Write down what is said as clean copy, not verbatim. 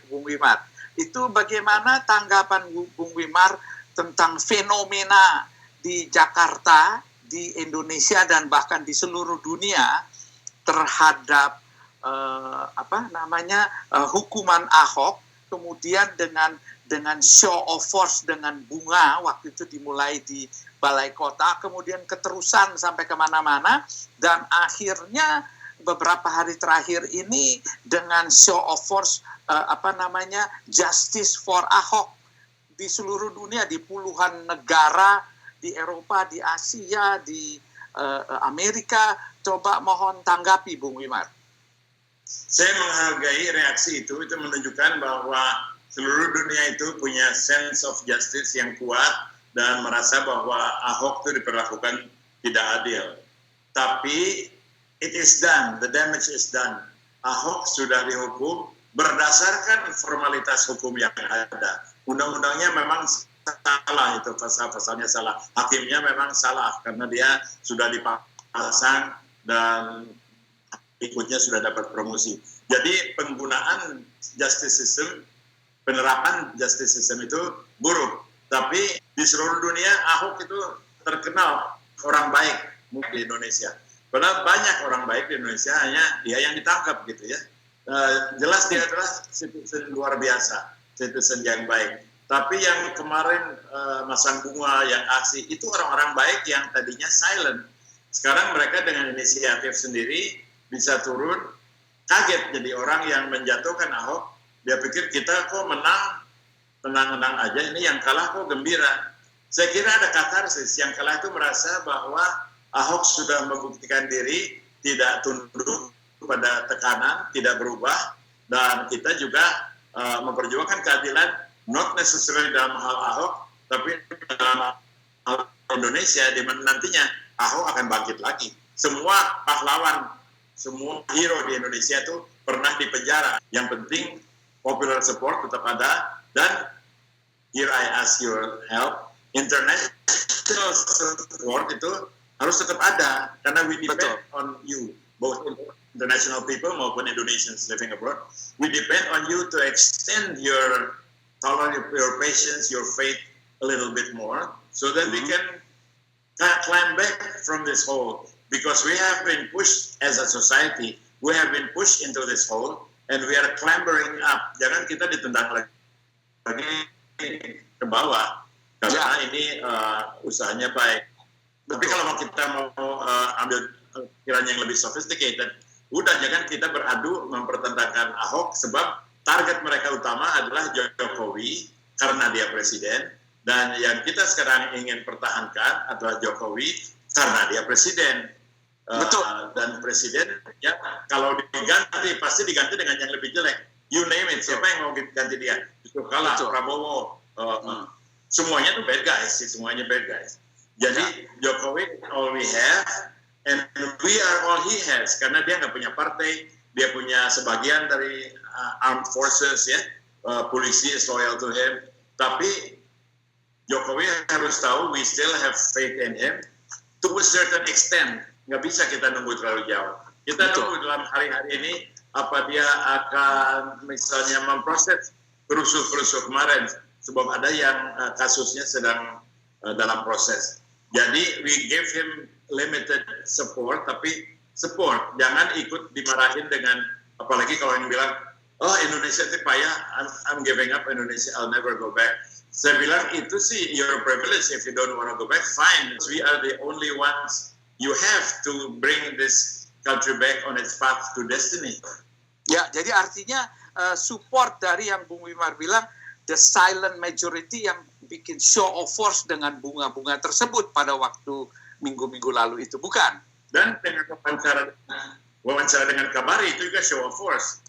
Bung Wimar. Itu bagaimana tanggapan Bung Wimar tentang fenomena di Jakarta, di Indonesia, dan bahkan di seluruh dunia terhadap hukuman Ahok, kemudian dengan show of force dengan bunga, waktu itu dimulai di Balai Kota, kemudian keterusan sampai kemana-mana, dan akhirnya beberapa hari terakhir ini dengan show of force justice for Ahok di seluruh dunia, di puluhan negara, di Eropa, di Asia, di Amerika. Coba mohon tanggapi, Bung Wimar. Saya menghargai reaksi itu menunjukkan bahwa seluruh dunia itu punya sense of justice yang kuat dan merasa bahwa Ahok itu diperlakukan tidak adil. Tapi it is done, the damage is done. Ahok sudah dihukum berdasarkan formalitas hukum yang ada. Undang-undangnya memang salah, itu pasal-pasalnya salah. Hakimnya memang salah karena dia sudah dipasang dan ikutnya sudah dapat promosi. Jadi penggunaan justice system, penerapan justice system itu buruk. Tapi di seluruh dunia Ahok itu terkenal orang baik di Indonesia. Padahal banyak orang baik di Indonesia, hanya dia yang ditangkap gitu ya. Jelas dia adalah citizen luar biasa, citizen yang baik. Tapi yang kemarin masang bunga, yang aksi, itu orang-orang baik yang tadinya silent. Sekarang mereka dengan inisiatif sendiri bisa turun, kaget jadi orang yang menjatuhkan Ahok. Dia pikir kita kok menang, tenang-tenang aja, ini yang kalah kok gembira. Saya kira ada katarsis, yang kalah itu merasa bahwa Ahok sudah membuktikan diri, tidak tunduk pada tekanan, tidak berubah, dan kita juga memperjuangkan keadilan, not necessarily dalam hal Ahok, tapi dalam hal Indonesia, di mana nantinya Ahok akan bangkit lagi. Semua pahlawan, semua hero di Indonesia itu pernah dipenjara. Yang penting popular support tetap ada, dan here I ask your help, international support itu harus tetap ada, karena we depend on you, both international people maupun Indonesians living abroad. We depend on you to extend your tolerance, your patience, your faith a little bit more, so that we can climb back from this hole. Because we have been pushed as a society, we have been pushed into this hole, and we are clambering up. Jangan kita ditendang lagi ke bawah, karena ini usahanya baik. Tapi kalau kita mau ambil pikiran yang lebih sophisticated, udah jangan kita beradu mempertentangkan Ahok, sebab target mereka utama adalah Jokowi karena dia presiden, dan yang kita sekarang ingin pertahankan adalah Jokowi karena dia presiden. Betul. Dan presiden ya kalau diganti pasti diganti dengan yang lebih jelek. You name it, siapa yang mau ganti dia? Yusuf Kala, Prabowo, semuanya tuh bad guys, semuanya bad guys. Jadi Jokowi all we have, and we are all he has, karena dia nggak punya partai, dia punya sebagian dari armed forces ya, polisi is loyal to him. Tapi Jokowi harus tahu we still have faith in him to a certain extent. Nggak bisa kita nunggu terlalu jauh. Kita nunggu dalam hari-hari ini apa dia akan misalnya memproses kerusuh-kerusuh kemarin, sebab ada yang kasusnya sedang dalam proses. Jadi we give him limited support, tapi support, jangan ikut dimarahin dengan, apalagi kalau yang bilang, oh Indonesia itu payah, I'm giving up Indonesia, I'll never go back. Saya bilang itu sih your privilege, if you don't want to go back, fine. We are the only ones. You have to bring this country back on its path to destiny. Ya, jadi artinya support dari yang Bung Wimar bilang, the silent majority yang bikin show of force dengan bunga-bunga tersebut pada waktu minggu-minggu lalu itu, bukan? Dan dengan wawancara dengan Kabari itu juga show of force.